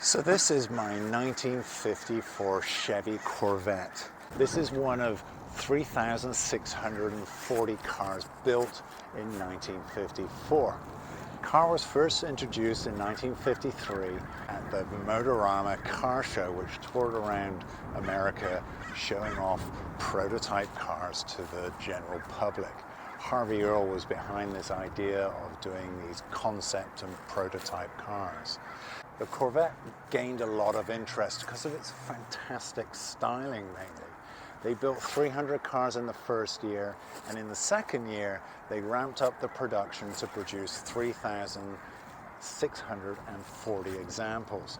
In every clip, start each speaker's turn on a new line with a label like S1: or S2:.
S1: So this is my 1954 Chevy Corvette. This is one of 3,640 cars built in 1954. The car was first introduced in 1953 at the Motorama car show, which toured around America showing off prototype cars to the general public. Harvey Earl was behind this idea of doing these concept and prototype cars. The Corvette gained a lot of interest because of its fantastic styling mainly. They built 300 cars in the first year, and in the second year they ramped up the production to produce 3,640 examples.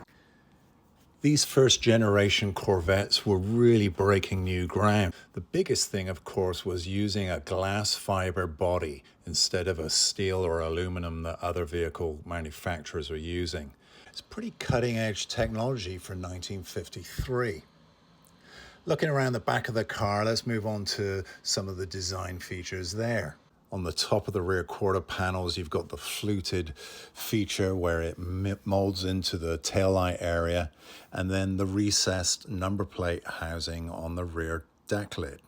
S1: These first generation Corvettes were really breaking new ground. The biggest thing, of course, was using a glass fiber body instead of a steel or aluminum that other vehicle manufacturers are using. It's pretty cutting edge technology for 1953. Looking around the back of the car, let's move on to some of the design features there. On the top of the rear quarter panels, you've got the fluted feature where it molds into the taillight area, and then the recessed number plate housing on the rear deck lid.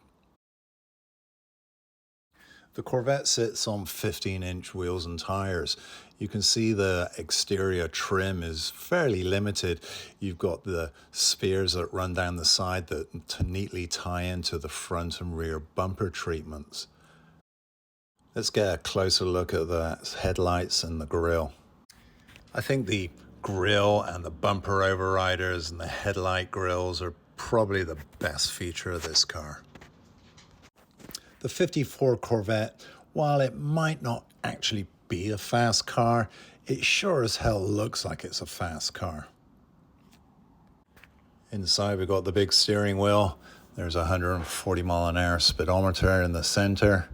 S1: The Corvette sits on 15-inch wheels and tires. You can see the exterior trim is fairly limited. You've got the spears that run down the side that neatly tie into the front and rear bumper treatments. Let's get a closer look at the headlights and the grille. I think the grille and the bumper overriders and the headlight grills are probably the best feature of this car. The 54 Corvette, while it might not actually be a fast car, it sure as hell looks like it's a fast car. Inside we've got the big steering wheel. There's a 140 mile an hour speedometer in the center.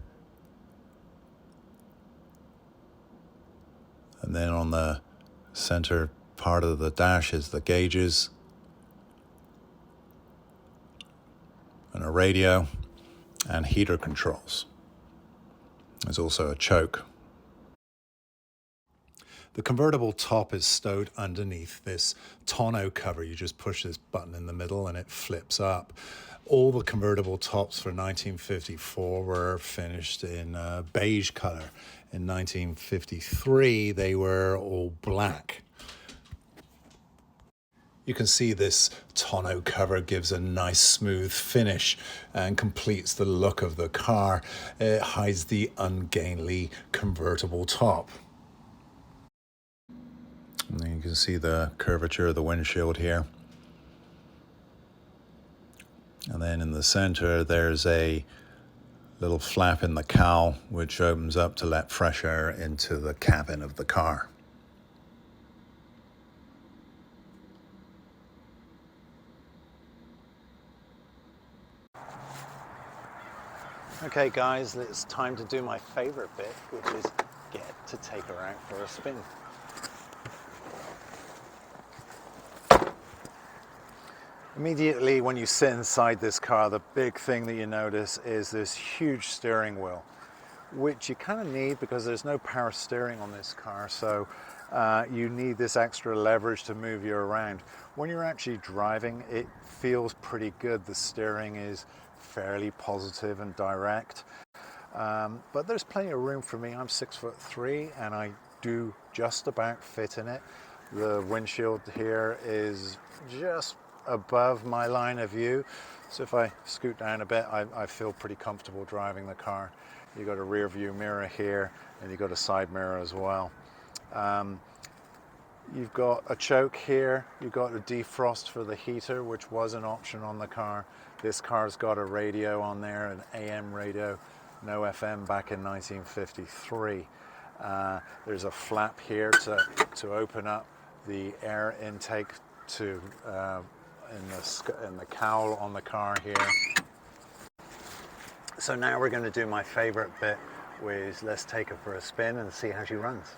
S1: And then on the center part of the dash is the gauges and a radio and heater controls. There's also a choke. The convertible top is stowed underneath this tonneau cover. You just push this button in the middle and it flips up. All the convertible tops for 1954 were finished in beige color. In 1953, they were all black. You can see this tonneau cover gives a nice smooth finish and completes the look of the car. It hides the ungainly convertible top. And then you can see the curvature of the windshield here. And then in the center, there's a little flap in the cowl, which opens up to let fresh air into the cabin of the car. Okay guys, it's time to do my favorite bit, which is get to take her out for a spin. Immediately when you sit inside this car, the big thing that you notice is this huge steering wheel, which you kind of need because there's no power steering on this car, so you need this extra leverage to move you around. When you're actually driving, it feels pretty good. The steering is fairly positive and direct, but there's plenty of room for me. I'm 6'3" and I do just about fit in it. The windshield here is just above my line of view, so if I scoot down a bit, I feel pretty comfortable driving the car. You've got a rear view mirror here, and you've got a side mirror as well. You've got a choke here, you've got a defrost for the heater, which was an option on the car. This car's got a radio on there, an AM radio, no FM back in 1953. There's a flap here to open up the air intake to in the cowl on the car here. So now we're going to do my favorite bit, which is let's take her for a spin and see how she runs.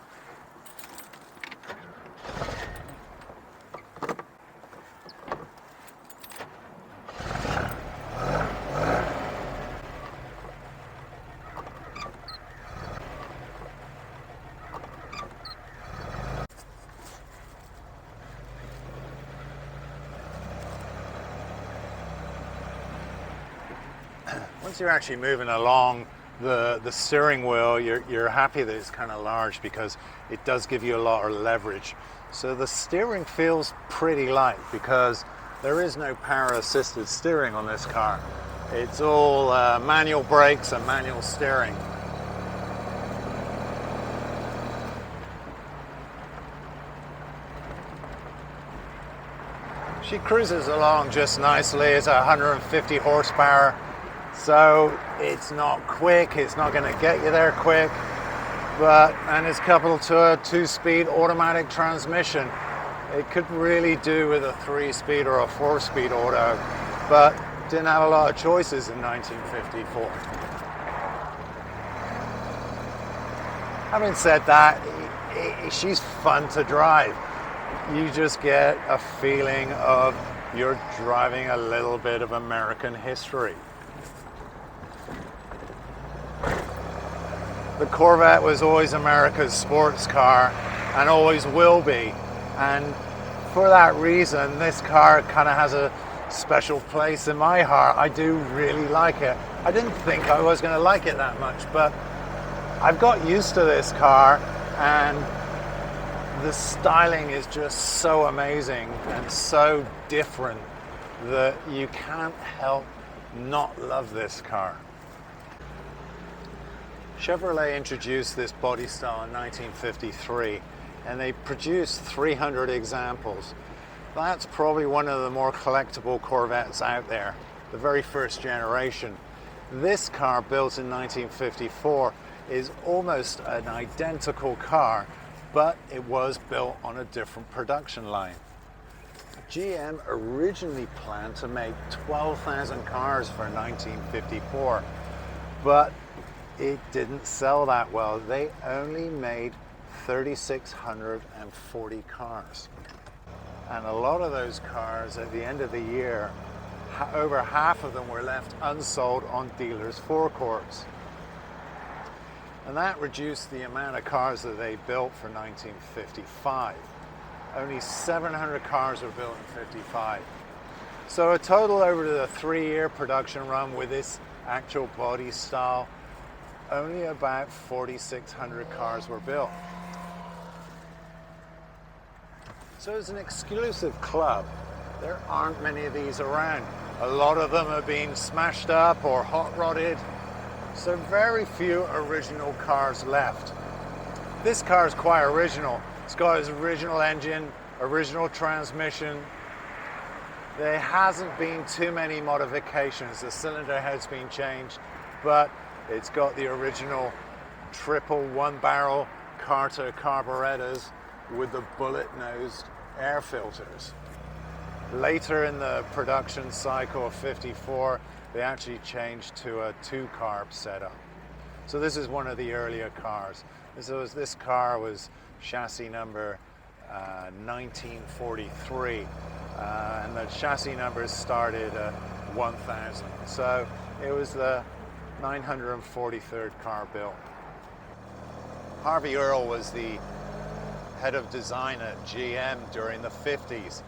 S1: Once you're actually moving along the steering wheel, you're happy that it's kind of large because it does give you a lot of leverage. So the steering feels pretty light because there is no power assisted steering on this car. It's all manual brakes and manual steering. She cruises along just nicely. It's 150 horsepower, so it's not quick. It's not going to get you there quick, and it's coupled to a 2-speed automatic transmission. It could really do with a 3-speed or a 4-speed auto, but didn't have a lot of choices in 1954. Having said that, she's fun to drive. You just get a feeling of you're driving a little bit of American history. The Corvette was always America's sports car and always will be. And for that reason, this car kind of has a special place in my heart. I do really like it. I didn't think I was going to like it that much, but I've got used to this car, and the styling is just so amazing and so different that you can't help not love this car. Chevrolet introduced this body style in 1953, and they produced 300 examples. That's probably one of the more collectible Corvettes out there, the very first generation. This car, built in 1954, is almost an identical car, but it was built on a different production line. GM originally planned to make 12,000 cars for 1954, but it didn't sell that well. They only made 3,640 cars. And a lot of those cars at the end of the year, over half of them were left unsold on dealers' forecourts. And that reduced the amount of cars that they built for 1955. Only 700 cars were built in 55. So a total over the 3-year production run with this actual body style, only about 4,600 cars were built. So it's an exclusive club. There aren't many of these around. A lot of them are being smashed up or hot rodded. So very few original cars left. This car is quite original. It's got its original engine, original transmission. There hasn't been too many modifications. The cylinder head's been changed, but it's got the original triple 1-barrel Carter carburetors with the bullet-nosed air filters. Later in the production cycle of 54, they actually changed to a 2-carb setup. So this is one of the earlier cars. This car was chassis number 1943, and the chassis numbers started at 1,000. So it was the 943rd car built. Harvey Earl was the head of design at GM during the 50s.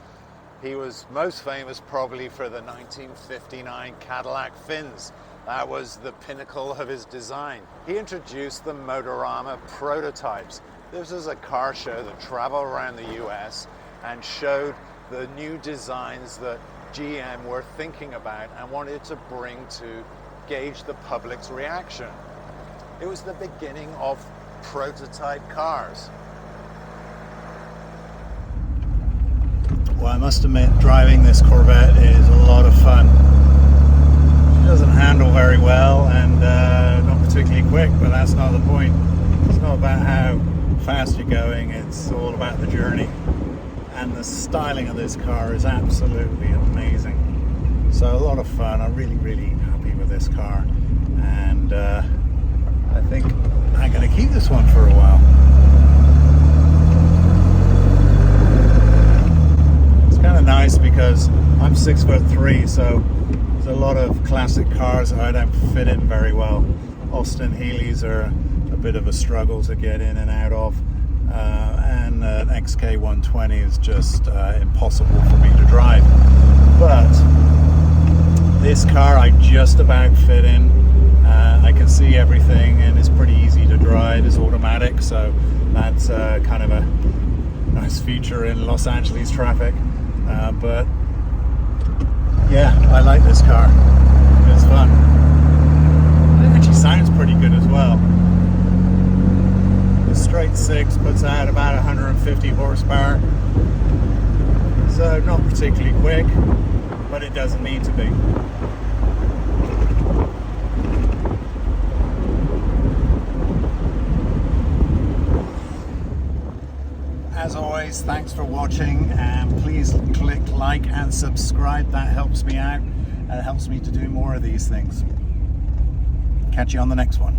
S1: He was most famous probably for the 1959 Cadillac fins. That was the pinnacle of his design. He introduced the Motorama prototypes. This was a car show that traveled around the US and showed the new designs that GM were thinking about and wanted to bring to gauge the public's reaction. It was the beginning of prototype cars. Well, I must admit, driving this Corvette is a lot of fun. She doesn't handle very well and not particularly quick, but that's not the point. It's not about how fast you're going, it's all about the journey. And the styling of this car is absolutely amazing. So a lot of fun. I'm really, really happy with this car. And I think I'm going to keep this one for a while. Kind of nice because I'm 6'3", so there's a lot of classic cars that I don't fit in very well. Austin Healey's are a bit of a struggle to get in and out of, and an XK120 is just impossible for me to drive. But this car I just about fit in I can see everything, and it's pretty easy to drive. It's automatic, so that's kind of a nice feature in Los Angeles traffic. But yeah, I like this car. It's fun. It actually sounds pretty good as well. The straight six puts out about 150 horsepower, so not particularly quick, but it doesn't need to be. As always, thanks for watching, and please click like and subscribe. That helps me out and it helps me to do more of these things. Catch you on the next one.